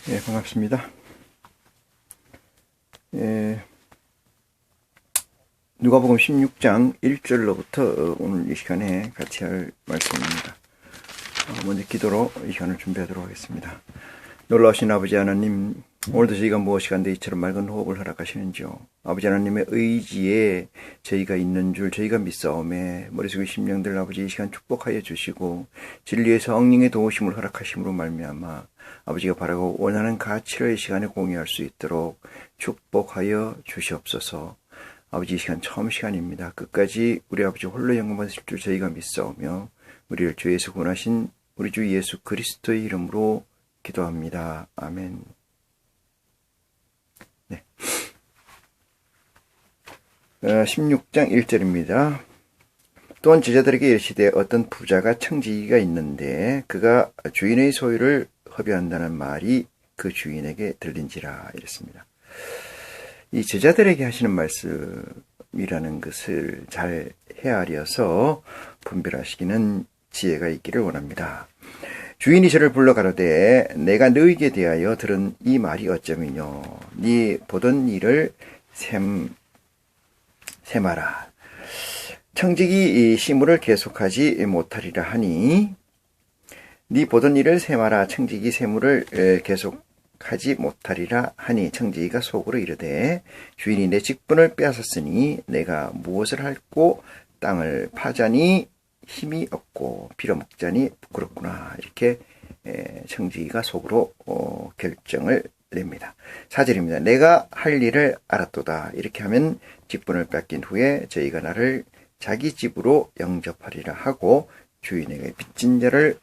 예, 반갑습니다. 예, 누가복음 16장 1절로부터 오늘 이 시간에 같이 할 말씀입니다. 먼저 기도로 이 시간을 준비하도록 하겠습니다. 놀라우신 아버지 하나님, 오늘도 저희가 무엇이 간데 이처럼 맑은 호흡을 허락하시는지요. 아버지 하나님의 의지에 저희가 있는 줄 저희가 믿사오매 머릿속의 심령들 아버지 이 시간 축복하여 주시고 진리의 성령의 도우심을 허락하심으로 말미암아 아버지가 바라고 원하는 가치를 이 시간에 공유할 수 있도록 축복하여 주시옵소서. 아버지 이 시간 처음 시간입니다. 끝까지 우리 아버지 홀로 영광 받으실 줄 저희가 믿사오며 우리를 주에서 구원하신 우리 주 예수 그리스도의 이름으로 기도합니다. 아멘. 네. 16장 1절입니다. 또한 제자들에게 이르시되 어떤 부자가 청지기가 있는데 그가 주인의 소유를 허비한다는 말이 그 주인에게 들린지라 이랬습니다. 이 제자들에게 하시는 말씀이라는 것을 잘 헤아려서 분별하시기는 지혜가 있기를 원합니다. 주인이 저를 불러 가로되 내가 너에게 대하여 들은 이 말이 어쩌면요 네 보던 일을 셈하라. 청지기 시무를 계속하지 못하리라 하니 네 보던 일을 셈하라. 청지기 세무를 계속하지 못하리라 하니 청지기가 속으로 이르되 주인이 내 직분을 빼앗았으니 내가 무엇을 할꼬 땅을 파자니 힘이 없고 빌어먹자니 부끄럽구나. 이렇게 청지기가 속으로 결정을 냅니다. 4절입니다. 내가 할 일을 알았도다. 이렇게 하면 직분을 뺏긴 후에 저희가 나를 자기 집으로 영접하리라 하고 주인에게 빚진 자를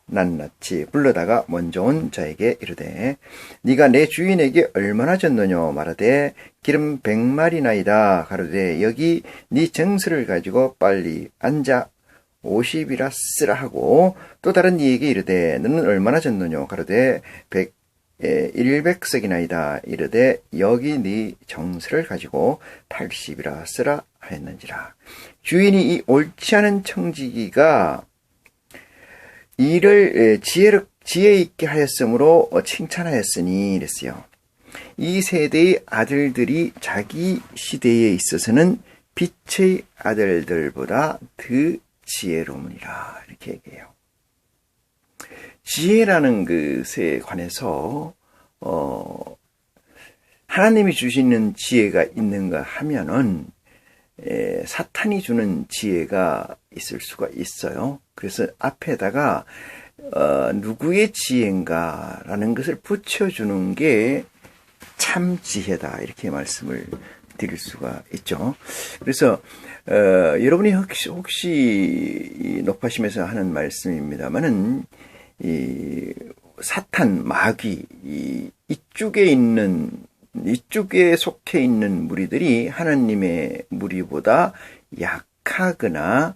낱낱이 불러다가 먼저 온 자에게 이르되 네가 내 주인에게 얼마나 졌느냐 말하되 기름 100마리나이다. 가로되 여기 네 정수를 가지고 빨리 앉아 50이라 쓰라 하고 또 다른 이에게 이르되 너는 얼마나 졌느냐 가로되 100석이나이다. 이르되 여기 네 정수를 가지고 80이라 쓰라 하였는지라. 주인이 이 옳지 않은 청지기가 이를 지혜 있게 하였으므로 칭찬하였으니 이랬어요. 이 세대의 아들들이 자기 시대에 있어서는 빛의 아들들보다 더 지혜로우니라 이렇게 얘기해요. 지혜라는 것에 관해서 하나님이 주시는 지혜가 있는가 하면은 사탄이 주는 지혜가 있을 수가 있어요. 그래서 앞에다가 누구의 지혜인가라는 것을 붙여주는 게 참 지혜다 이렇게 말씀을 드릴 수가 있죠. 그래서 여러분이 혹시 높아심에서 하는 말씀입니다만은 이 사탄 마귀 이쪽에 속해 있는 무리들이 하나님의 무리보다 약하거나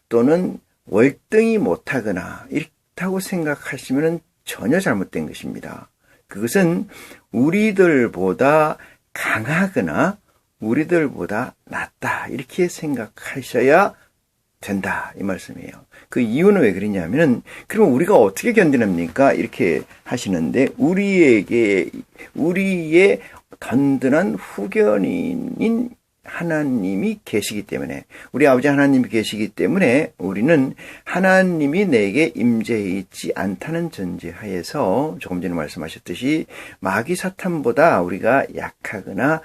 또는 월등히 못하거나 이렇다고 생각하시면 전혀 잘못된 것입니다. 그것은 우리들보다 강하거나 우리들보다 낫다 이렇게 생각하셔야 된다 이 말씀이에요. 그 이유는 왜 그러냐면은 그럼 우리가 어떻게 견디랍니까? 이렇게 하시는데 우리의 든든한 후견인인 하나님이 계시기 때문에 우리 아버지 하나님이 계시기 때문에 우리는 하나님이 내게 임재해 있지 않다는 전제하에서 조금 전에 말씀하셨듯이 마귀 사탄보다 우리가 약하거나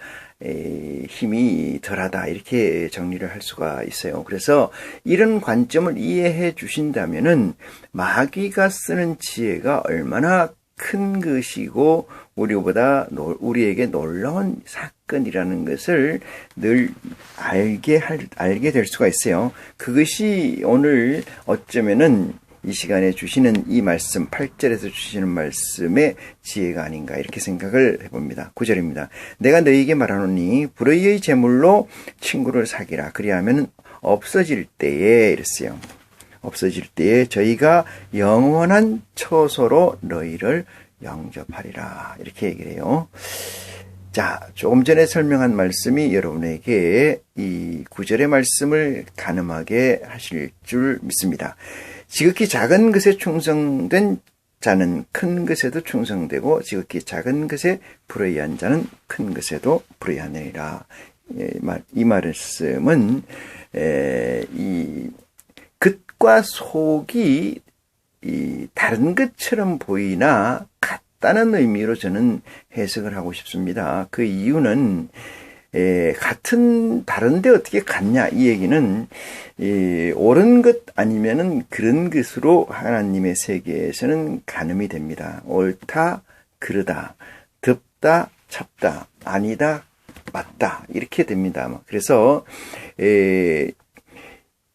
힘이 덜하다 이렇게 정리를 할 수가 있어요. 그래서 이런 관점을 이해해 주신다면은 마귀가 쓰는 지혜가 얼마나 큰 것이고 우리에게 놀라운 사건이라는 것을 늘 알게 될 수가 있어요. 그것이 오늘 어쩌면은 이 시간에 주시는 이 말씀 8절에서 주시는 말씀의 지혜가 아닌가 이렇게 생각을 해봅니다. 9절입니다. 내가 너희에게 말하노니 불의의 제물로 친구를 사귀라. 그리하면 없어질 때에 이랬어요. 없어질 때에 저희가 영원한 처소로 너희를 영접하리라 이렇게 얘기를 해요. 자, 조금 전에 설명한 말씀이 여러분에게 이 9절의 말씀을 가늠하게 하실 줄 믿습니다. 지극히 작은 것에 충성된 자는 큰 것에도 충성되고 지극히 작은 것에 불의한 자는 큰 것에도 불의하느니라. 이 말씀은 이 겉과 속이 다른 것처럼 보이나 같다는 의미로 저는 해석을 하고 싶습니다. 그 이유는 다른데 어떻게 같냐 이 얘기는 옳은 것 아니면은 그런 것으로 하나님의 세계에서는 가늠이 됩니다. 옳다, 그르다, 덥다, 찹다, 아니다, 맞다 이렇게 됩니다. 그래서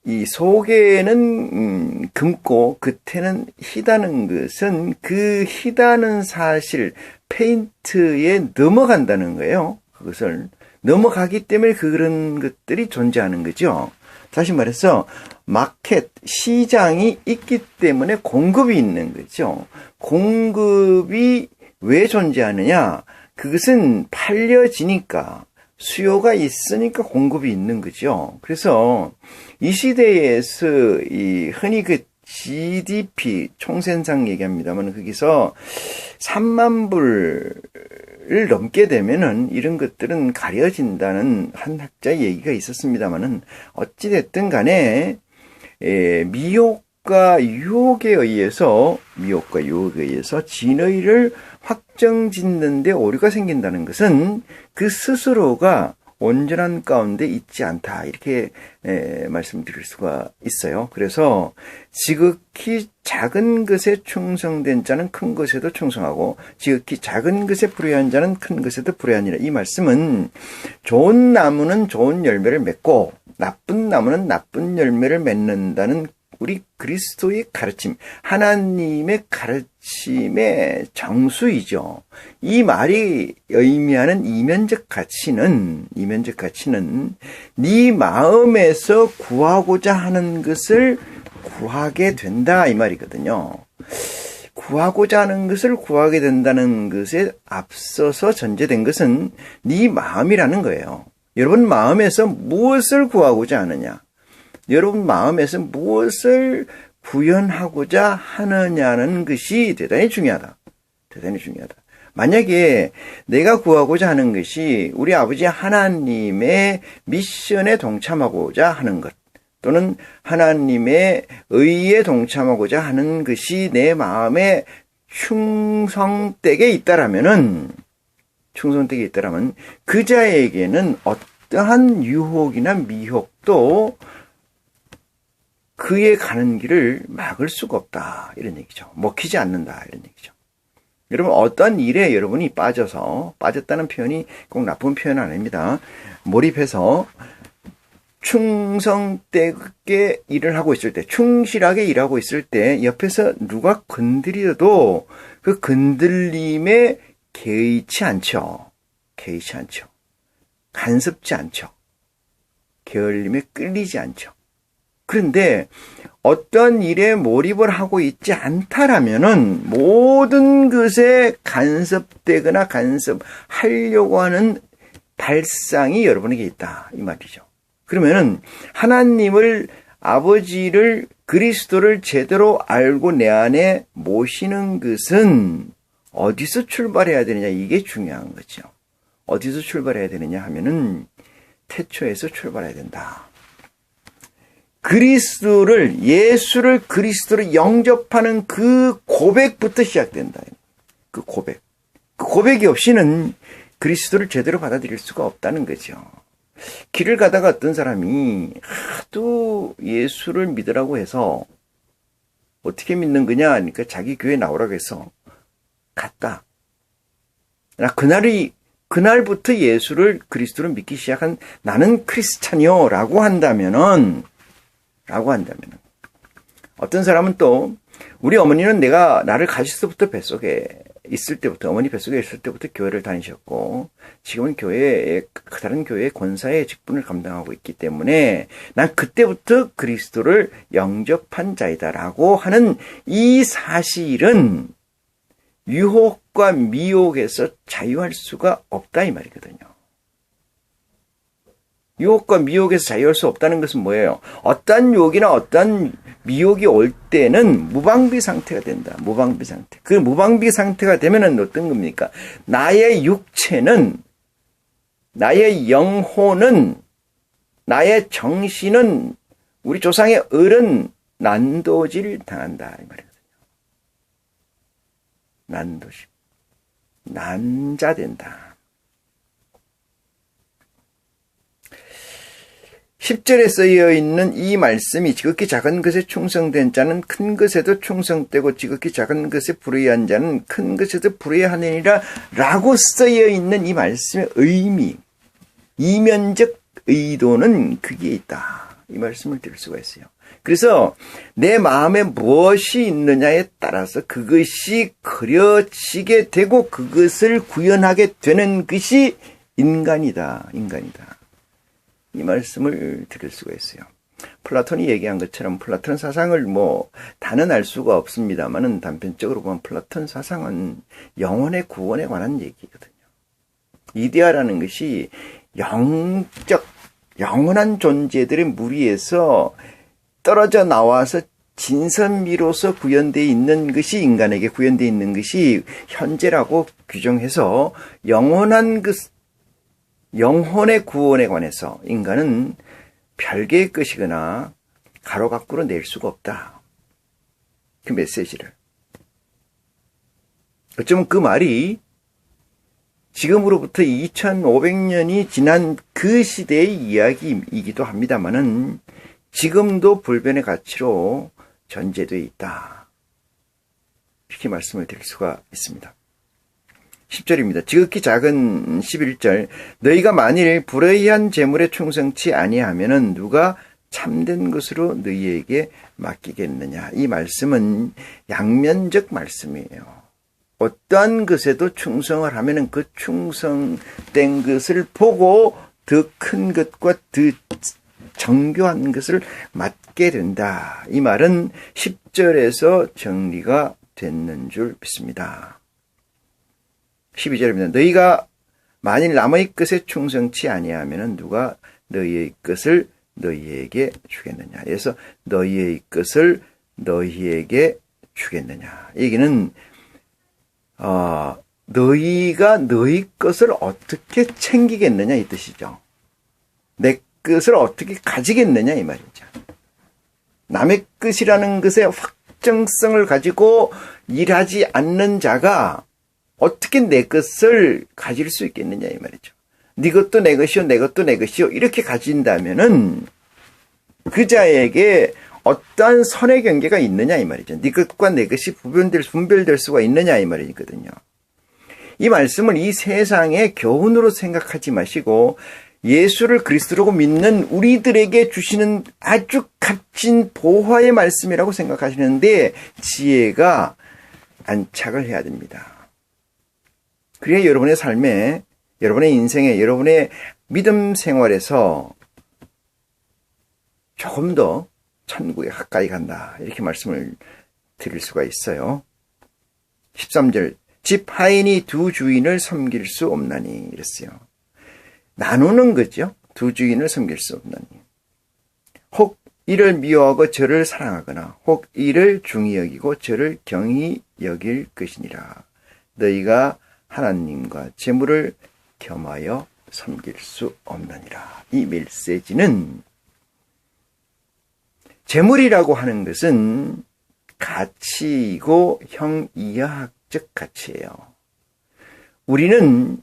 이 속에는 금고 겉에는 희다는 것은 그 희다는 사실 페인트에 넘어간다는 거예요. 그것을 넘어가기 때문에 그런 것들이 존재하는 거죠. 다시 말해서 마켓, 시장이 있기 때문에 공급이 있는 거죠. 공급이 왜 존재하느냐? 그것은 팔려지니까 수요가 있으니까 공급이 있는 거죠. 그래서 이 시대에서 흔히 그 GDP 총생산 얘기합니다만 거기서 3만 불을 넘게 되면은 이런 것들은 가려진다는 한 학자의 얘기가 있었습니다만은 어찌됐든 간에 미혹과 유혹에 의해서 진의를 확정짓는데 오류가 생긴다는 것은 그 스스로가 온전한 가운데 있지 않다 이렇게 말씀드릴 수가 있어요. 그래서 지극히 작은 것에 충성된 자는 큰 것에도 충성하고 지극히 작은 것에 불의한 자는 큰 것에도 불의하니라. 이 말씀은 좋은 나무는 좋은 열매를 맺고 나쁜 나무는 나쁜 열매를 맺는다는 우리 그리스도의 가르침, 하나님의 가르침의 정수이죠. 이 말이 의미하는 이면적 가치는 네 마음에서 구하고자 하는 것을 구하게 된다 이 말이거든요. 구하고자 하는 것을 구하게 된다는 것에 앞서서 전제된 것은 네 마음이라는 거예요. 여러분 마음에서 무엇을 구하고자 하느냐? 여러분 마음에서 무엇을 구현하고자 하느냐는 것이 대단히 중요하다. 만약에 내가 구하고자 하는 것이 우리 아버지 하나님의 미션에 동참하고자 하는 것 또는 하나님의 의에 동참하고자 하는 것이 내 마음에 충성되게 있다라면 그 자에게는 어떠한 유혹이나 미혹도 그의 가는 길을 막을 수가 없다 이런 얘기죠. 먹히지 않는다 이런 얘기죠. 여러분 어떤 일에 여러분이 빠졌다는 표현이 꼭 나쁜 표현은 아닙니다. 몰입해서 충성되게 일을 하고 있을 때, 충실하게 일하고 있을 때 옆에서 누가 건드려도 그 건들림에 개의치 않죠. 간섭지 않죠. 게을림에 끌리지 않죠. 그런데 어떤 일에 몰입을 하고 있지 않다라면은 모든 것에 간섭되거나 간섭하려고 하는 발상이 여러분에게 있다 이 말이죠. 그러면은 하나님을 아버지를 그리스도를 제대로 알고 내 안에 모시는 것은 어디서 출발해야 되느냐 이게 중요한 거죠. 어디서 출발해야 되느냐 하면은 태초에서 출발해야 된다. 예수를 그리스도를 영접하는 그 고백부터 시작된다. 그 고백이 없이는 그리스도를 제대로 받아들일 수가 없다는 거죠. 길을 가다가 어떤 사람이 하도 예수를 믿으라고 해서 어떻게 믿는 거냐 하니까 자기 교회 나오라고 해서 갔다. 그날부터 예수를 그리스도를 믿기 시작한 나는 크리스찬이요 라고 한다면은 어떤 사람은 또 우리 어머니는 나를 가졌을 때부터 어머니 뱃속에 있을 때부터 교회를 다니셨고 지금은 다른 교회의 권사의 직분을 감당하고 있기 때문에 난 그때부터 그리스도를 영접한 자이다라고 하는 이 사실은 유혹과 미혹에서 자유할 수가 없다 이 말이거든요. 유혹과 미혹에서 자유할 수 없다는 것은 뭐예요? 어떤 유혹이나 어떤 미혹이 올 때는 무방비 상태가 된다. 무방비 상태. 그 무방비 상태가 되면은 어떤 겁니까? 나의 육체는, 나의 영혼은, 나의 정신은 우리 조상의 을은 난도질 당한다. 이 말이거든요. 난도질. 난자된다. 10절에 쓰여 있는 이 말씀이 지극히 작은 것에 충성된 자는 큰 것에도 충성되고 지극히 작은 것에 불의한 자는 큰 것에도 불의하느니라 라고 쓰여 있는 이 말씀의 의미, 이면적 의도는 그게 있다. 이 말씀을 드릴 수가 있어요. 그래서 내 마음에 무엇이 있느냐에 따라서 그것이 그려지게 되고 그것을 구현하게 되는 것이 인간이다. 인간이다. 이 말씀을 드릴 수가 있어요. 플라톤이 얘기한 것처럼 플라톤 사상을 다는 알 수가 없습니다만은 단편적으로 보면 플라톤 사상은 영혼의 구원에 관한 얘기거든요. 이데아라는 것이 영원한 존재들의 무리에서 떨어져 나와서 진선미로서 구현되어 있는 것이 인간에게 구현되어 있는 것이 현재라고 규정해서 영혼의 구원에 관해서 인간은 별개의 것이거나 가로가꾸로 낼 수가 없다. 그 메시지를. 어쩌면 그 말이 지금으로부터 2500년이 지난 그 시대의 이야기이기도 합니다만은 지금도 불변의 가치로 전제되어 있다. 이렇게 말씀을 드릴 수가 있습니다. 10절입니다. 지극히 작은 11절. 너희가 만일 불의한 재물에 충성치 아니하면은 누가 참된 것으로 너희에게 맡기겠느냐. 이 말씀은 양면적 말씀이에요. 어떠한 것에도 충성을 하면은 그 충성된 것을 보고 더 큰 것과 더 정교한 것을 맡게 된다. 이 말은 10절에서 정리가 됐는 줄 믿습니다. 12절입니다. 너희가 만일 남의 것에 충성치 아니하면 누가 너희의 것을 너희에게 주겠느냐. 그래서 너희의 것을 너희에게 주겠느냐. 얘기는 너희가 너희 것을 어떻게 챙기겠느냐 이 뜻이죠. 내 것을 어떻게 가지겠느냐 이 말이죠. 남의 것이라는 것에 확정성을 가지고 일하지 않는 자가 어떻게 내 것을 가질 수 있겠느냐 이 말이죠. 네 것도 내 것이요 내 것도 내 것이요 이렇게 가진다면은 그 자에게 어떠한 선의 경계가 있느냐 이 말이죠. 네 것과 내 것이 분별될 수가 있느냐 이 말이거든요. 이 말씀을 이 세상의 교훈으로 생각하지 마시고 예수를 그리스도라고 믿는 우리들에게 주시는 아주 값진 보화의 말씀이라고 생각하시는데 지혜가 안착을 해야 됩니다. 그래야 여러분의 삶에, 여러분의 인생에, 여러분의 믿음 생활에서 조금 더 천국에 가까이 간다. 이렇게 말씀을 드릴 수가 있어요. 13절. 집 하인이 두 주인을 섬길 수 없나니 이랬어요. 나누는 거죠. 두 주인을 섬길 수 없나니. 혹 이를 미워하고 저를 사랑하거나 혹 이를 중히 여기고 저를 경히 여길 것이니라. 너희가 하나님과 재물을 겸하여 섬길 수 없느니라. 이 메시지는 재물이라고 하는 것은 가치이고 형이하학적 가치예요. 우리는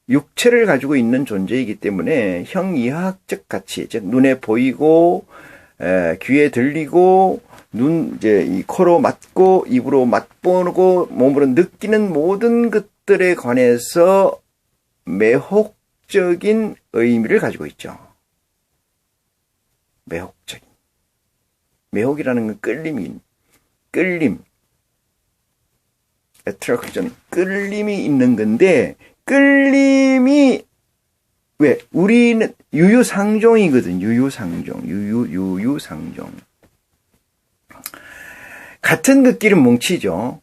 육체를 가지고 있는 존재이기 때문에 형이하학적 가치, 즉 눈에 보이고 귀에 들리고 이 코로 맡고 입으로 맛보고 몸으로 느끼는 모든 것들에 관해서 매혹적인 의미를 가지고 있죠. 매혹적인. 매혹이라는 건 끌림, attraction, 끌림이 있는 건데, 끌림이, 왜? 우리는 유유상종이거든, 유유상종. 같은 것끼리 뭉치죠.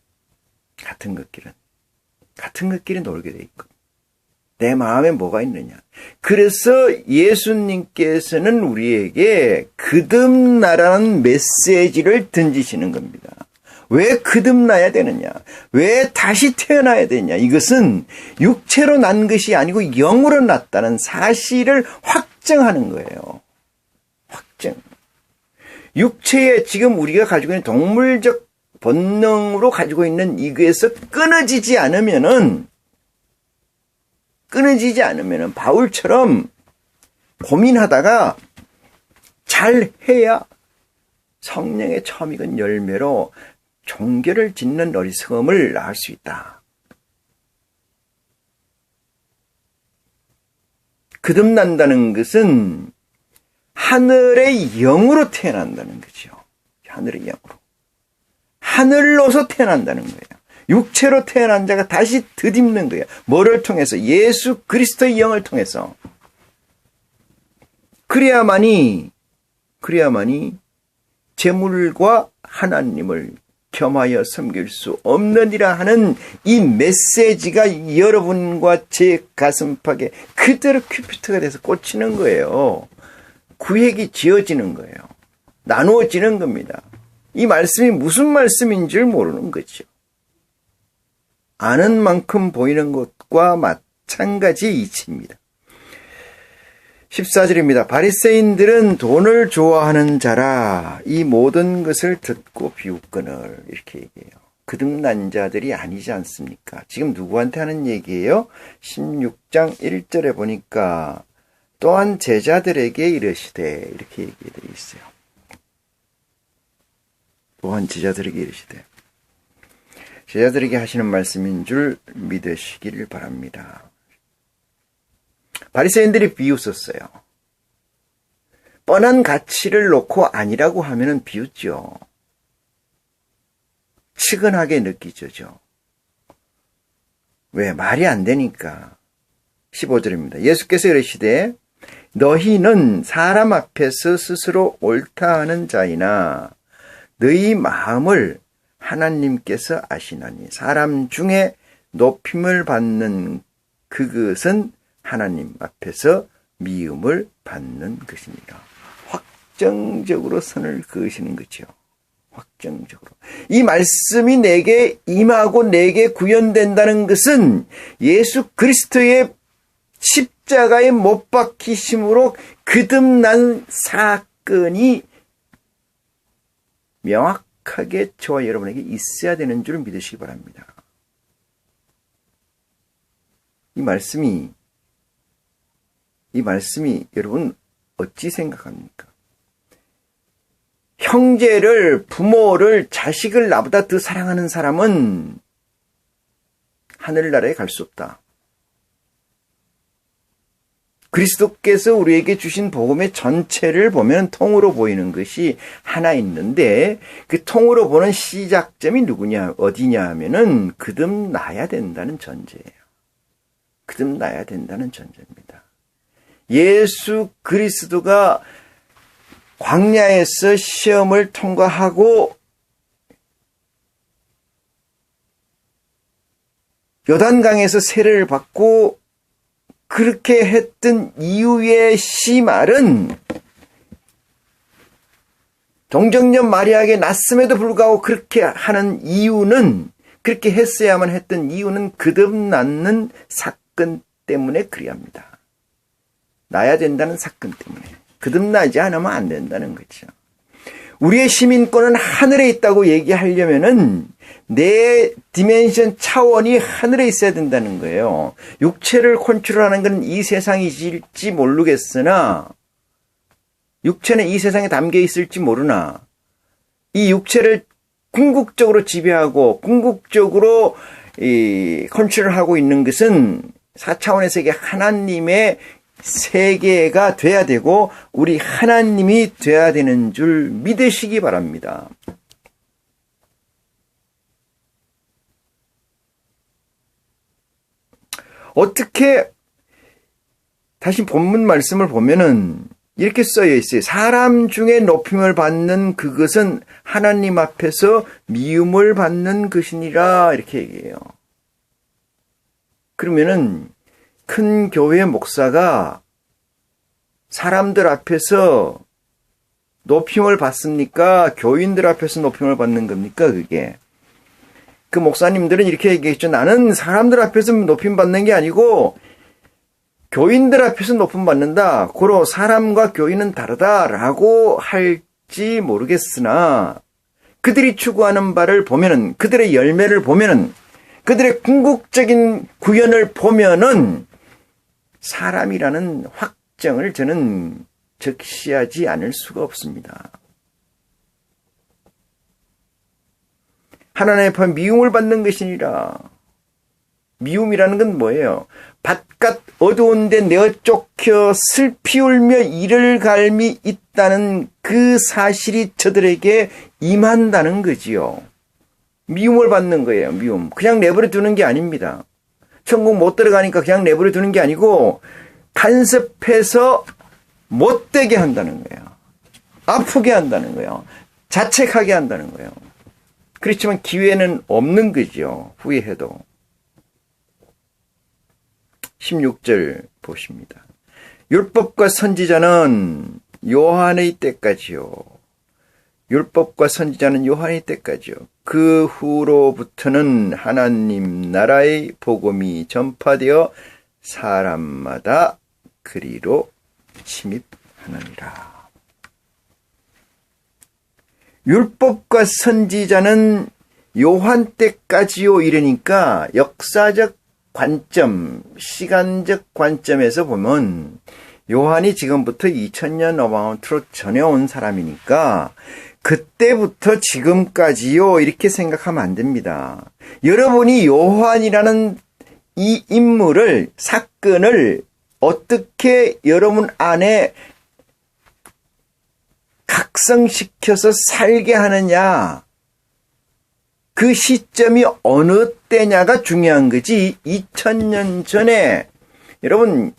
같은 것끼리 놀게 돼 있고. 내 마음에 뭐가 있느냐. 그래서 예수님께서는 우리에게 거듭나라는 메시지를 던지시는 겁니다. 왜 거듭나야 되느냐? 왜 다시 태어나야 되느냐? 이것은 육체로 난 것이 아니고 영으로 났다는 사실을 확정하는 거예요. 확정. 육체에 지금 우리가 가지고 있는 동물적 본능으로 가지고 있는 이거에서 끊어지지 않으면은 바울처럼 고민하다가 잘 해야 성령의 처음 익은 열매로 종교를 짓는 어리석음을 낳을 수 있다. 거듭난다는 것은 하늘의 영으로 태어난다는 거죠. 하늘의 영으로. 하늘로서 태어난다는 거예요. 육체로 태어난 자가 다시 덧입는 거예요. 뭐를 통해서? 예수 그리스도의 영을 통해서. 그래야만이 재물과 하나님을 겸하여 섬길 수 없느니라 하는 이 메시지가 여러분과 제 가슴팍에 그대로 큐피트가 돼서 꽂히는 거예요. 구획이 지어지는 거예요. 나누어지는 겁니다. 이 말씀이 무슨 말씀인지를 모르는 거죠. 아는 만큼 보이는 것과 마찬가지 이치입니다. 14절입니다. 바리새인들은 돈을 좋아하는 자라 이 모든 것을 듣고 비웃거늘 이렇게 얘기해요. 거듭난 자들이 아니지 않습니까? 지금 누구한테 하는 얘기예요? 16장 1절에 보니까 또한 제자들에게 이르시되 이렇게 얘기되어 있어요. 또한 제자들에게 이르시되 제자들에게 하시는 말씀인 줄 믿으시기를 바랍니다. 바리새인들이 비웃었어요. 뻔한 가치를 놓고 아니라고 하면은 비웃죠. 측은하게 느끼죠. 왜? 말이 안 되니까. 15절입니다. 예수께서 이르시되 너희는 사람 앞에서 스스로 옳다 하는 자이나 너희 마음을 하나님께서 아시나니 사람 중에 높임을 받는 그것은 하나님 앞에서 미움을 받는 것이니라. 확정적으로 선을 그으시는 거죠. 확정적으로. 이 말씀이 내게 임하고 내게 구현된다는 것은 예수 그리스도의 십자가에 못 박히심으로 거듭난 사건이 명확하게 저와 여러분에게 있어야 되는 줄 믿으시기 바랍니다. 이 말씀이 여러분 어찌 생각합니까? 형제를, 부모를, 자식을 나보다 더 사랑하는 사람은 하늘나라에 갈 수 없다. 그리스도께서 우리에게 주신 복음의 전체를 보면 통으로 보이는 것이 하나 있는데 그 통으로 보는 시작점이 누구냐, 어디냐 하면은 거듭나야 된다는 전제예요. 거듭나야 된다는 전제입니다. 예수 그리스도가 광야에서 시험을 통과하고 요단강에서 세례를 받고 그렇게 했던 이후의 시말은 동정녀 마리아에게 낳았음에도 불구하고 그렇게 하는 이유는, 그렇게 했어야만 했던 이유는 거듭나는 사건 때문에 그리합니다. 나야 된다는 사건 때문에. 거듭나지 않으면 안 된다는 거죠. 우리의 시민권은 하늘에 있다고 얘기하려면은 내 디멘션 차원이 하늘에 있어야 된다는 거예요. 육체를 컨트롤하는 건 이 세상이실지 모르겠으나, 육체는 이 세상에 담겨 있을지 모르나, 이 육체를 궁극적으로 지배하고 궁극적으로 컨트롤하고 있는 것은 4차원의 세계 하나님의 세계가 돼야 되고 우리 하나님이 돼야 되는 줄 믿으시기 바랍니다. 어떻게, 다시 본문 말씀을 보면은 이렇게 쓰여 있어요. 사람 중에 높임을 받는 그것은 하나님 앞에서 미움을 받는 것이니라 이렇게 얘기해요. 그러면은 큰 교회 목사가 사람들 앞에서 높임을 받습니까? 교인들 앞에서 높임을 받는 겁니까? 그게. 그 목사님들은 이렇게 얘기했죠. 나는 사람들 앞에서 높임 받는 게 아니고 교인들 앞에서 높임 받는다. 고로 사람과 교인은 다르다라고 할지 모르겠으나 그들이 추구하는 바를 보면은, 그들의 열매를 보면은, 그들의 궁극적인 구현을 보면은 사람이라는 확정을 저는 적시하지 않을 수가 없습니다. 하나님 앞에 미움을 받는 것이니라. 미움이라는 건 뭐예요? 바깥 어두운 데 내어 쫓겨 슬피 울며 이를 갈미 있다는 그 사실이 저들에게 임한다는 거지요. 미움을 받는 거예요. 미움. 그냥 내버려 두는 게 아닙니다. 천국 못 들어가니까 그냥 내버려 두는 게 아니고 간섭해서 못되게 한다는 거예요. 아프게 한다는 거예요. 자책하게 한다는 거예요. 그렇지만 기회는 없는 거죠. 후회해도. 16절 보십니다. 율법과 선지자는 요한의 때까지요. 율법과 선지자는 요한의 때까지요. 그 후로부터는 하나님 나라의 복음이 전파되어 사람마다 그리로 침입하느니라. 율법과 선지자는 요한 때까지요 이러니까 역사적 관점, 시간적 관점에서 보면 요한이 지금부터 2000년 어바웃으로 전해온 사람이니까 그때부터 지금까지요 이렇게 생각하면 안 됩니다. 여러분이 요한이라는 이 인물을, 사건을 어떻게 여러분 안에 각성시켜서 살게 하느냐, 그 시점이 어느 때냐가 중요한 거지. 2000년 전에 여러분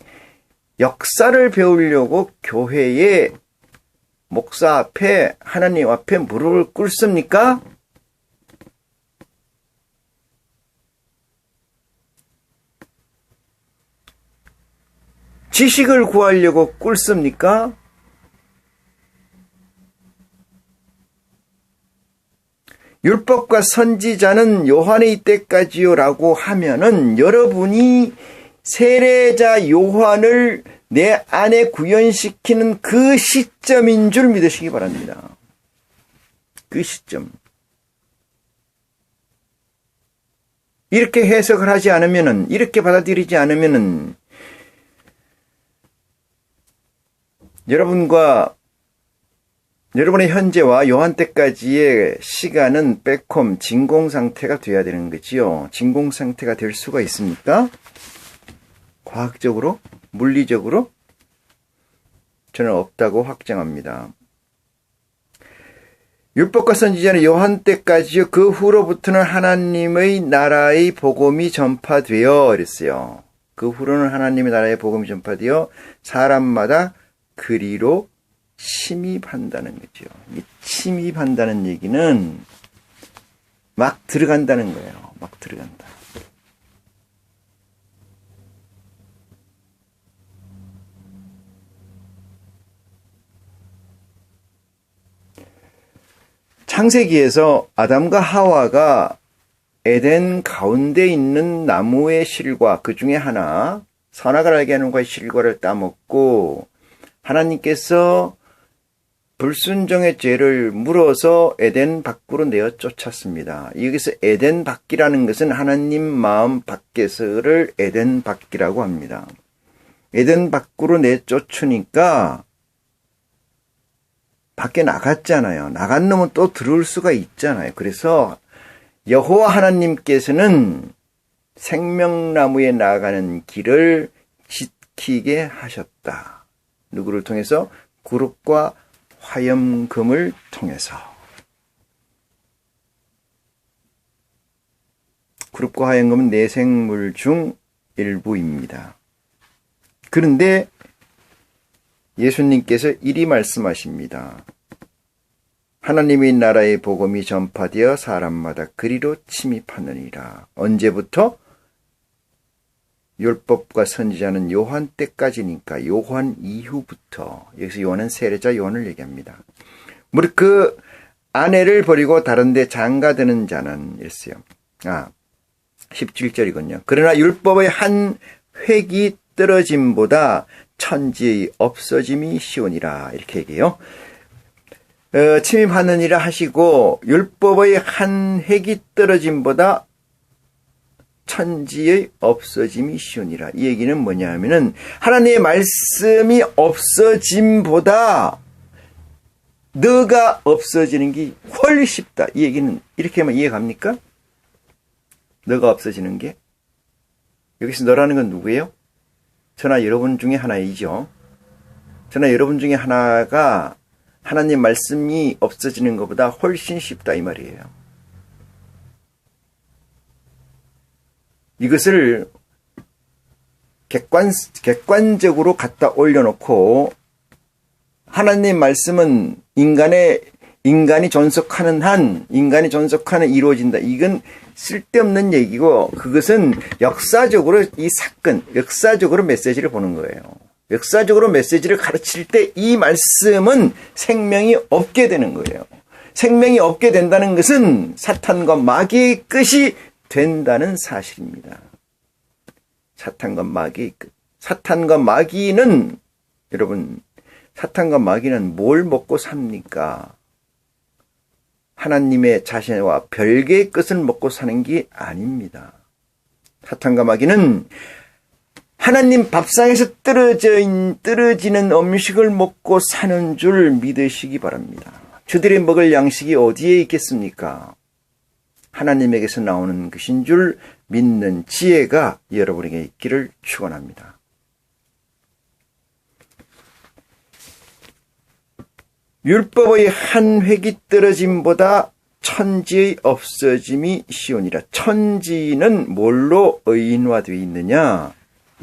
역사를 배우려고 교회에 목사 앞에 하나님 앞에 무릎을 꿇습니까? 지식을 구하려고 꿇습니까? 율법과 선지자는 요한의 때까지요라고 하면은 여러분이 세례자 요한을 내 안에 구현시키는 그 시점인 줄 믿으시기 바랍니다. 그 시점. 이렇게 해석을 하지 않으면은, 이렇게 받아들이지 않으면은 여러분의 현재와 요한 때까지의 시간은 백홈, 진공 상태가 돼야 되는 거지요. 진공 상태가 될 수가 있습니까? 과학적으로? 물리적으로? 저는 없다고 확정합니다. 율법과 선지자는 요한 때까지요. 그 후로부터는 하나님의 나라의 복음이 전파되어 그랬어요. 그 후로는 하나님의 나라의 복음이 전파되어 사람마다 그리로 침입한다는 거죠. 이 침입한다는 얘기는 막 들어간다는 거예요. 막 들어간다. 창세기에서 아담과 하와가 에덴 가운데 있는 나무의 실과 그 중에 하나, 선악을 알게 하는 것의 실과를 따먹고 하나님께서 불순종의 죄를 물어서 에덴 밖으로 내어 쫓았습니다. 여기서 에덴 밖이라는 것은 하나님 마음 밖에서를 에덴 밖이라고 합니다. 에덴 밖으로 내쫓으니까 밖에 나갔잖아요. 나간 놈은 또 들어올 수가 있잖아요. 그래서 여호와 하나님께서는 생명나무에 나가는 길을 지키게 하셨다. 누구를 통해서? 구름과 화염금을 통해서. 구름과 화염금은 내생물 중 일부입니다. 그런데 예수님께서 이리 말씀하십니다. 하나님의 나라의 복음이 전파되어 사람마다 그리로 침입하느니라. 언제부터? 율법과 선지자는 요한 때까지니까 요한 이후부터, 여기서 요한은 세례자 요한을 얘기합니다. 무릇 그 아내를 버리고 다른 데 장가드는 자는 이랬어요. 17절이군요. 그러나 율법의 한 획이 떨어짐보다 천지의 없어짐이 쉬우니라. 이렇게 얘기해요. 침입하느니라 하시고 율법의 한 획이 떨어짐보다 천지의 없어짐이 쉬우니라. 이 얘기는 뭐냐 하면은 하나님의 말씀이 없어짐보다 너가 없어지는 게 훨씬 쉽다. 이 얘기는 이렇게 하면 이해갑니까? 너가 없어지는 게? 여기서 너라는 건 누구예요? 저나 여러분 중에 하나이죠. 저나 여러분 중에 하나가 하나님 말씀이 없어지는 것보다 훨씬 쉽다 이 말이에요. 이것을 객관적으로 갖다 올려놓고 하나님 말씀은 인간이 존속하는 한, 인간이 존속하는 이루어진다. 이건 쓸데없는 얘기고 그것은 역사적으로 이 사건, 역사적으로 메시지를 보는 거예요. 역사적으로 메시지를 가르칠 때 이 말씀은 생명이 없게 되는 거예요. 생명이 없게 된다는 것은 사탄과 마귀의 끝이 된다는 사실입니다. 사탄과 마귀의 끝. 사탄과 마귀는 여러분, 사탄과 마귀는 뭘 먹고 삽니까? 하나님의 자신과 별개의 것을 먹고 사는 게 아닙니다. 사탄과 마귀는 하나님 밥상에서 떨어지는 음식을 먹고 사는 줄 믿으시기 바랍니다. 저들이 먹을 양식이 어디에 있겠습니까? 하나님에게서 나오는 것인 줄 믿는 지혜가 여러분에게 있기를 축원합니다. 율법의 한 획이 떨어짐보다 천지의 없어짐이 쉬우니라. 천지는 뭘로 의인화되어 있느냐?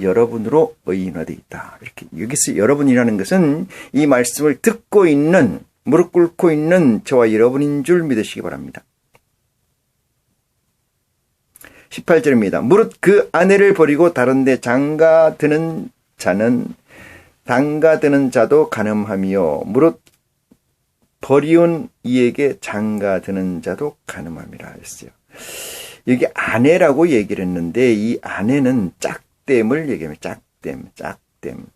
여러분으로 의인화되어 있다. 이렇게 여기서 여러분이라는 것은 이 말씀을 듣고 있는, 무릎 꿇고 있는 저와 여러분인 줄 믿으시기 바랍니다. 18절입니다. 무릇 그 아내를 버리고 다른 데 장가드는 자도 간음하며 무릇 버리운 이에게 장가드는 자도 간음함이라 했어요. 여기 아내라고 얘기를 했는데 이 아내는 짝댐을 얘기합니다. 짝댐.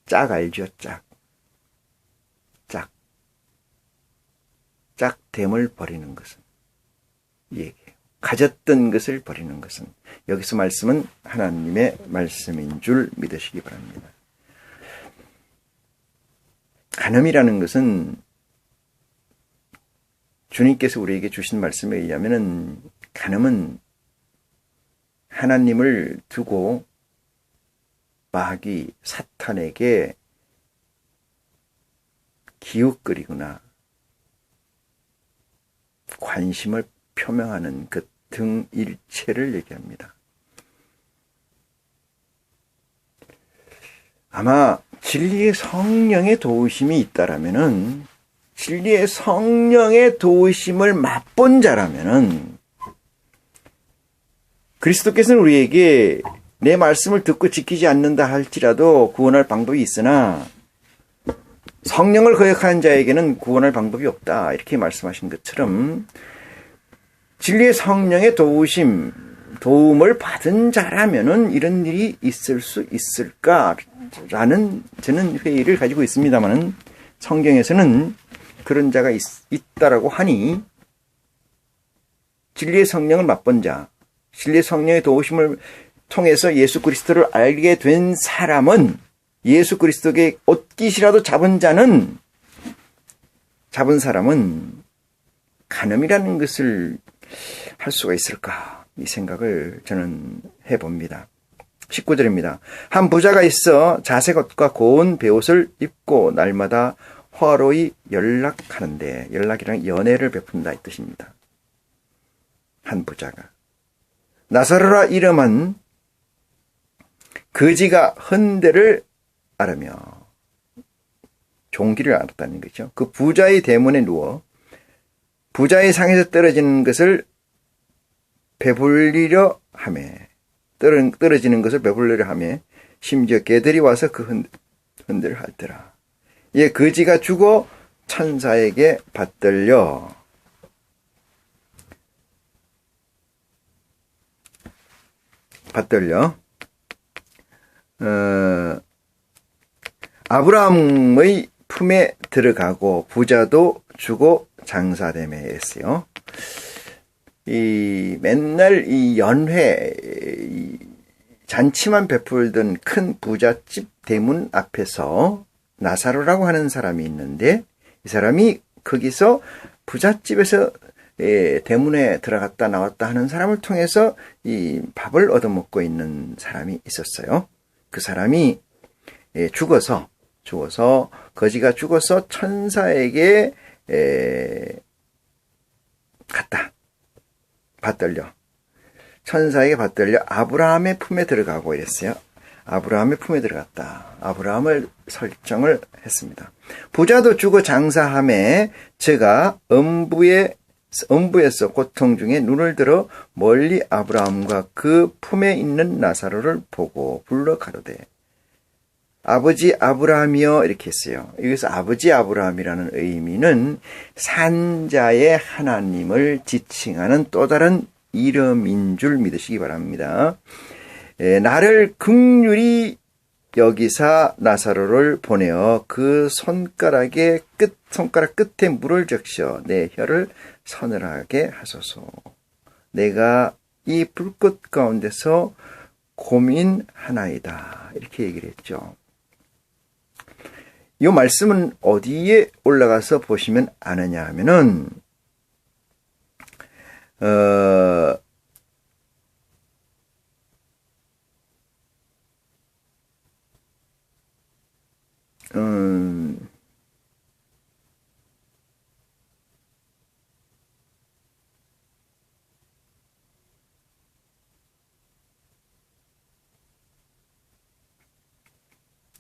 짝 알죠? 짝댐을 버리는 것은 이 얘기예요. 가졌던 것을 버리는 것은, 여기서 말씀은 하나님의 말씀인 줄 믿으시기 바랍니다. 간음이라는 것은 주님께서 우리에게 주신 말씀에 의하면은 간음은 하나님을 두고 마귀 사탄에게 기웃거리거나 관심을 표명하는 그 등 일체를 얘기합니다. 아마 진리의 성령의 도우심이 있다라면은, 진리의 성령의 도우심을 맛본 자라면은, 그리스도께서는 우리에게 내 말씀을 듣고 지키지 않는다 할지라도 구원할 방법이 있으나 성령을 거역하는 자에게는 구원할 방법이 없다, 이렇게 말씀하신 것처럼 진리의 성령의 도움을 받은 자라면은 이런 일이 있을 수 있을까라는 저는 회의를 가지고 있습니다만은 성경에서는 그런 자가 있다라고 하니, 진리의 성령을 맛본 자, 진리의 성령의 도우심을 통해서 예수 그리스도를 알게 된 사람은, 예수 그리스도의 옷깃이라도 잡은 사람은 간음이라는 것을 할 수가 있을까? 이 생각을 저는 해봅니다. 19절입니다. 한 부자가 있어 자색 옷과 고운 베옷을 입고 날마다 화로이 연락하는데, 연락이란 연애를 베푼다 이 뜻입니다. 한 부자가 나사로라 이름한 거지가 헌데를 아르며, 종기를 알았다는 거죠. 그 부자의 대문에 누워 부자의 상에서 떨어지는 것을 배불리려 하매, 떨어지는 것을 배불러려 하며 심지어 개들이 와서 그 흔들을 핥더라. 이에 거지가 죽어 천사에게 받들려 아브라함의 품에 들어가고 부자도 주고 장사되매 했어요. 맨날 이 연회 잔치만 베풀던 큰 부잣집 대문 앞에서 나사로라고 하는 사람이 있는데, 이 사람이 거기서 부잣집에서 대문에 들어갔다 나왔다 하는 사람을 통해서 이 밥을 얻어먹고 있는 사람이 있었어요. 그 사람이 죽어서 거지가 죽어서 천사에게 갔다. 천사에게 받들려 아브라함의 품에 들어가고 이랬어요. 아브라함의 품에 들어갔다. 아브라함을 설정을 했습니다. 부자도 죽어 장사함에 저가 음부에서 고통 중에 눈을 들어 멀리 아브라함과 그 품에 있는 나사로를 보고 불러 가로되 아버지 아브라함이여 이렇게 했어요. 여기서 아버지 아브라함이라는 의미는 산자의 하나님을 지칭하는 또 다른 이름인 줄 믿으시기 바랍니다. 나를 긍휼히 여기사 나사로를 보내어 그 손가락 끝에 물을 적셔 내 혀를 서늘하게 하소서. 내가 이 불꽃 가운데서 고민하나이다. 이렇게 얘기를 했죠. 이 말씀은 어디에 올라가서 보시면 아느냐 하면은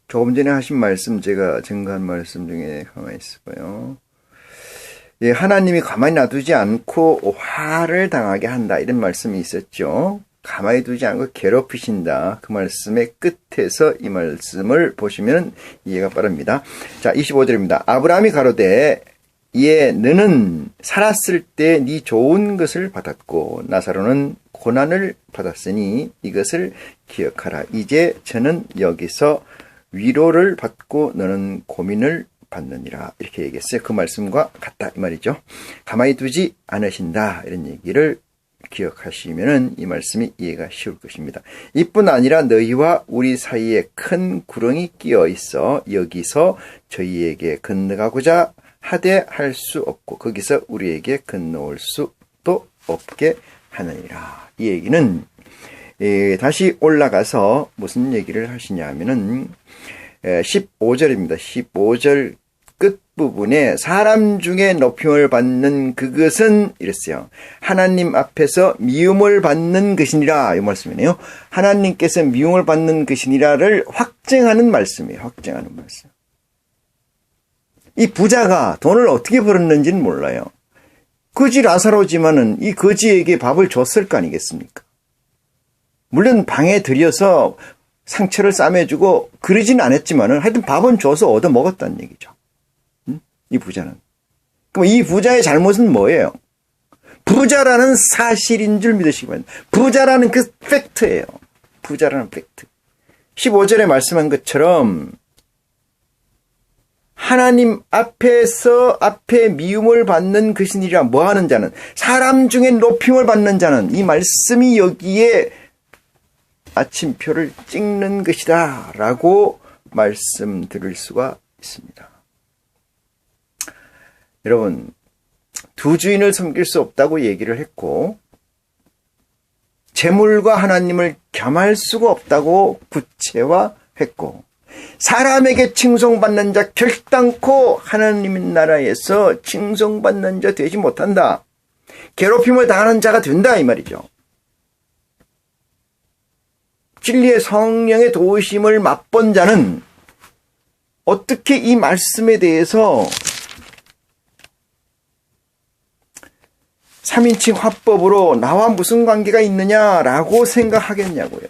조금 전에 하신 말씀, 제가 증거한 말씀 중에 가만히 있어봐요. 예, 하나님이 가만히 놔두지 않고 화를 당하게 한다, 이런 말씀이 있었죠. 가만히 두지 않고 괴롭히신다. 그 말씀의 끝에서 이 말씀을 보시면 이해가 빠릅니다. 자, 25절입니다. 아브라함이 가로되 예, 너는 살았을 때 네 좋은 것을 받았고 나사로는 고난을 받았으니 이것을 기억하라. 이제 저는 여기서 위로를 받고 너는 고민을 받느니라. 이렇게 얘기했어요. 그 말씀과 같다 이 말이죠. 가만히 두지 않으신다 이런 얘기를 기억하시면은 이 말씀이 이해가 쉬울 것입니다. 이뿐 아니라 너희와 우리 사이에 큰 구렁이 끼어 있어 여기서 저희에게 건너가고자 하되 할 수 없고 거기서 우리에게 건너올 수도 없게 하느니라. 이 얘기는 다시 올라가서 무슨 얘기를 하시냐 하면은 15절입니다. 15절 끝부분에 사람 중에 높임을 받는 그것은 이랬어요. 하나님 앞에서 미움을 받는 것이니라. 이 말씀이네요. 하나님께서 미움을 받는 것이니라를 확증하는 말씀이에요. 확증하는 말씀. 이 부자가 돈을 어떻게 벌었는지는 몰라요. 거지 라사로지만은 이 거지에게 밥을 줬을 거 아니겠습니까? 물론 방에 들여서 상처를 싸매주고 그러진 않았지만은 하여튼 밥은 줘서 얻어 먹었다는 얘기죠. 이 부자는. 그럼 이 부자의 잘못은 뭐예요? 부자라는 사실인 줄 믿으시기 바랍니다. 부자라는 그 팩트예요. 부자라는 팩트. 15절에 말씀한 것처럼 하나님 앞에 미움을 받는 것이니라. 뭐하는 자는 사람 중에 높임을 받는 자는 이 말씀이 여기에 아침표를 찍는 것이다 라고 말씀드릴 수가 있습니다. 여러분, 두 주인을 섬길 수 없다고 얘기를 했고 재물과 하나님을 겸할 수가 없다고 구체화했고 사람에게 칭송받는 자 결단코 하나님 나라에서 칭송받는 자 되지 못한다. 괴롭힘을 당하는 자가 된다 이 말이죠. 진리의 성령의 도우심을 맛본 자는 어떻게 이 말씀에 대해서 3인칭 화법으로 나와 무슨 관계가 있느냐라고 생각하겠냐고요.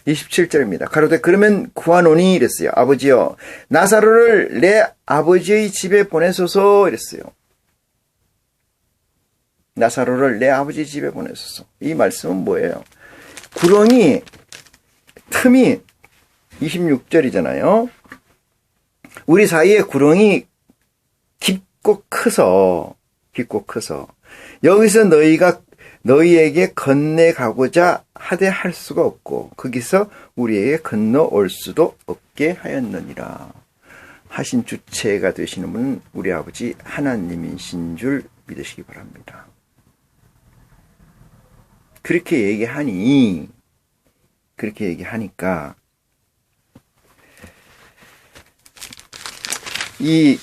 27절입니다. 가로되 그러면 구하노니 이랬어요. 아버지여 나사로를 내 아버지의 집에 보내소서 이랬어요. 나사로를 내 아버지 집에 보내소서. 이 말씀은 뭐예요? 구렁이 틈이 26절이잖아요. 우리 사이에 구렁이 깊고 커서 여기서 너희에게 건네가고자 하되 할 수가 없고 거기서 우리에게 건너올 수도 없게 하였느니라. 하신 주체가 되시는 분은 우리 아버지 하나님이신 줄 믿으시기 바랍니다. 그렇게 얘기하니까 이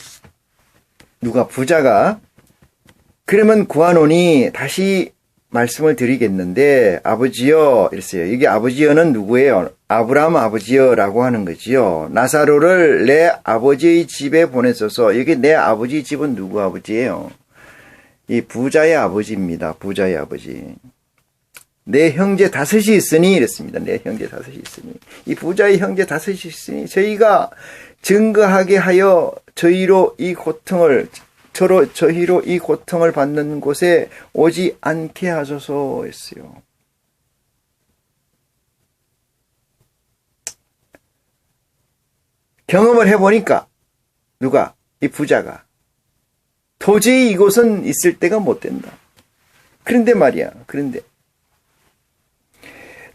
누가 부자가 그러면 구하노니 다시 말씀을 드리겠는데 아버지여 이랬어요. 이게 아버지여는 누구예요? 아브라함 아버지여라고 하는 거지요. 나사로를 내 아버지의 집에 보내소서. 이게 내 아버지 집은 누구 아버지예요? 이 부자의 아버지입니다. 부자의 아버지. 내 형제 다섯이 있으니 이랬습니다. 내 형제 다섯이 있으니. 이 부자의 형제 다섯이 있으니 저희가 증거하게 하여 저희로 이 고통을 받는 곳에 오지 않게 하소서 했어요. 경험을 해보니까 누가? 이 부자가 도저히 이곳은 있을 때가 못 된다. 그런데 말이야.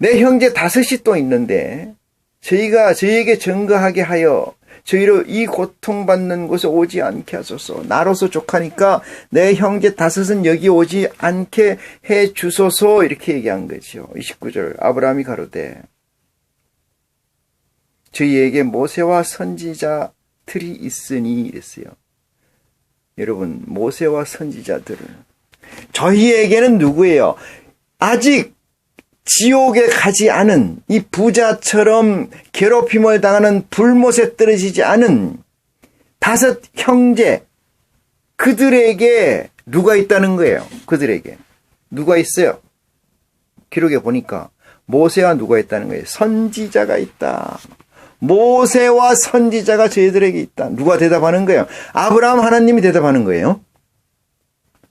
내 형제 다섯이 또 있는데 저희에게 증거하게 하여 저희로 이 고통받는 곳에 오지 않게 하소서. 나로서 족하니까 내 형제 다섯은 여기 오지 않게 해 주소서. 이렇게 얘기한 거죠. 29절 아브라함이 가로되 저희에게 모세와 선지자들이 있으니 이랬어요. 여러분 모세와 선지자들은 저희에게는 누구예요? 아직 지옥에 가지 않은 이 부자처럼 괴롭힘을 당하는 불못에 떨어지지 않은 다섯 형제 그들에게 누가 있다는 거예요. 그들에게 누가 있어요? 기록에 보니까 모세와 누가 있다는 거예요. 선지자가 있다. 모세와 선지자가 저희들에게 있다. 누가 대답하는 거예요? 아브라함 하나님이 대답하는 거예요.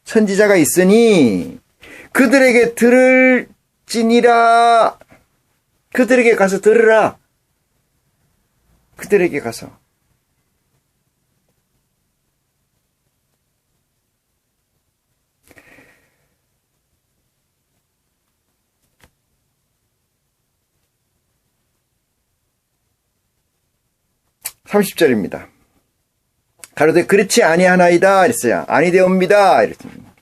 선지자가 있으니 그들에게 들을지니라. 그들에게 가서 들으라. 그들에게 가서. (30절입니다) 가로되 그렇지 아니하나이다 이랬어요. 아니되옵니다 이랬습니다.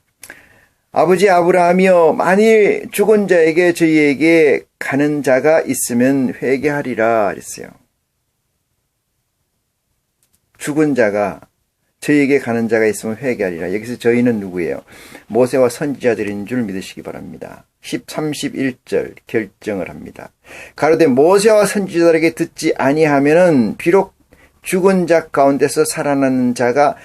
아버지 아브라함이여 만일 죽은 자에게 저희에게 가는 자가 있으면 회개하리라 그랬어요. 죽은 자가 저희에게 가는 자가 있으면 회개하리라. 여기서 저희는 누구예요? 모세와 선지자들인 줄 믿으시기 바랍니다. 31절 결정을 합니다. 가로되 모세와 선지자들에게 듣지 아니하면은 비록 죽은 자 가운데서 살아나는 자가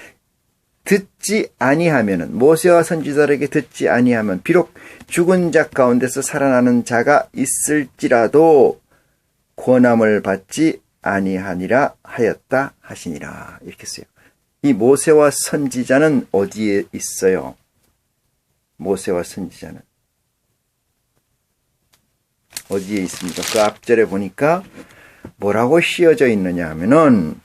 듣지 아니하면은 모세와 선지자들에게 듣지 아니하면 비록 죽은 자 가운데서 살아나는 자가 있을지라도 권함을 받지 아니하니라 하였다 하시니라. 이렇게 써요. 이 모세와 선지자는 어디에 있어요? 모세와 선지자는 어디에 있습니까? 그 앞절에 보니까 뭐라고 씌어져 있느냐 하면은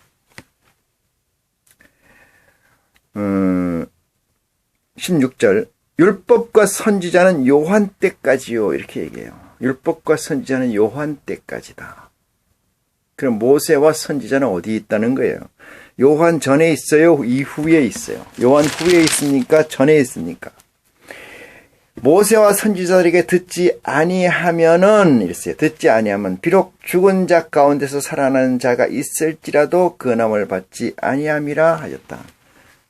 16절 율법과 선지자는 요한 때까지요 이렇게 얘기해요. 율법과 선지자는 요한 때까지다. 그럼 모세와 선지자는 어디 있다는 거예요? 요한 전에 있어요? 이후에 있어요? 요한 후에 있습니까? 전에 있습니까? 모세와 선지자들에게 듣지 아니하면은 이랬어요. 듣지 아니하면 비록 죽은 자 가운데서 살아나는 자가 있을지라도 근함을 받지 아니함이라 하였다.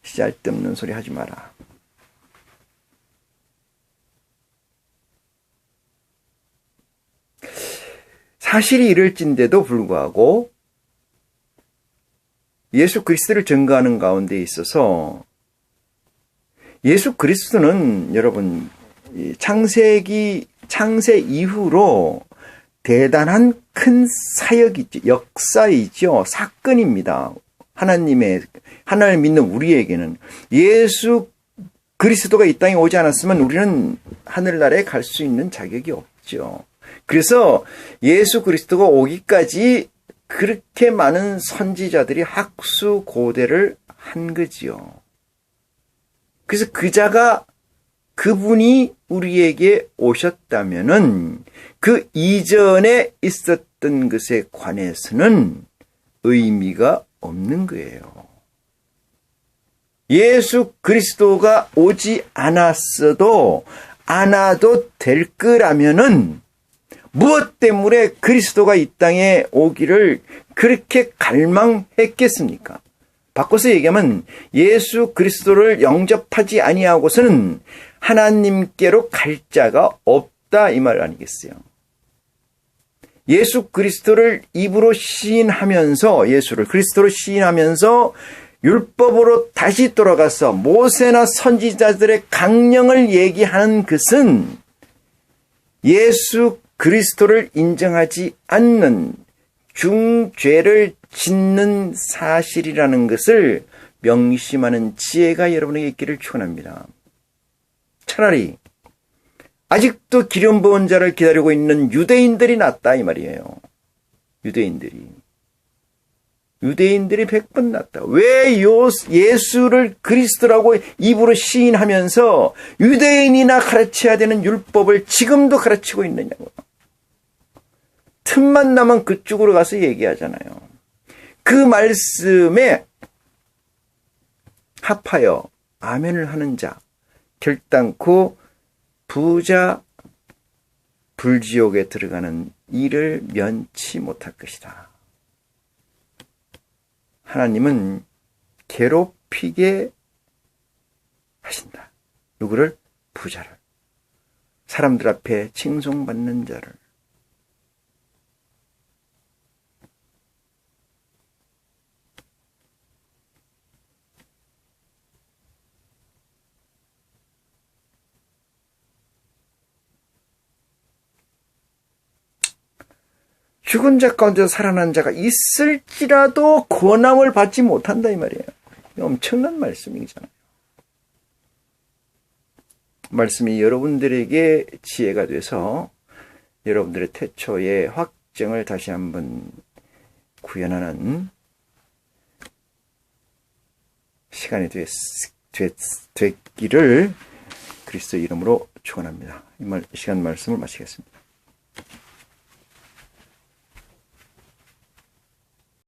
쓸데없는 소리 하지 마라. 사실이 이럴진데도 불구하고 예수 그리스도를 증거하는 가운데 있어서 예수 그리스도는 여러분 창세 이후로 대단한 큰 사역이죠. 역사이죠. 사건입니다. 하나님을 믿는 우리에게는 예수 그리스도가 이 땅에 오지 않았으면 우리는 하늘나라에 갈 수 있는 자격이 없죠. 그래서 예수 그리스도가 오기까지 그렇게 많은 선지자들이 학수고대를 한 거지요. 그래서 그분이 우리에게 오셨다면은 그 이전에 있었던 것에 관해서는 의미가 없는 거예요. 예수 그리스도가 오지 않았어도 될 거라면은 무엇 때문에 그리스도가 이 땅에 오기를 그렇게 갈망했겠습니까? 바꿔서 얘기하면 예수 그리스도를 영접하지 아니하고서는 하나님께로 갈 자가 없다 이 말 아니겠어요? 예수 그리스도를 입으로 시인하면서 예수를 그리스도로 시인하면서 율법으로 다시 돌아가서 모세나 선지자들의 강령을 얘기하는 것은 예수 그리스도를 인정하지 않는 중죄를 짓는 사실이라는 것을 명심하는 지혜가 여러분에게 있기를 축원합니다. 차라리 아직도 기름 부은 자를 기다리고 있는 유대인들이 낫다 이 말이에요. 유대인들이 100번 낫다. 왜 예수를 그리스도라고 입으로 시인하면서 유대인이나 가르쳐야 되는 율법을 지금도 가르치고 있느냐고. 틈만 나면 그쪽으로 가서 얘기하잖아요. 그 말씀에 합하여 아멘을 하는 자 결단코 부자 불지옥에 들어가는 일을 면치 못할 것이다. 하나님은 괴롭히게 하신다. 누구를? 부자를. 사람들 앞에 칭송받는 자를. 죽은 자 가운데 살아난 자가 있을지라도 권함을 받지 못한다 이 말이에요. 엄청난 말씀이잖아요. 말씀이 여러분들에게 지혜가 돼서 여러분들의 태초의 확정을 다시 한번 구현하는 시간이 됐기를 그리스도 이름으로 축원합니다. 이 시간 말씀을 마치겠습니다.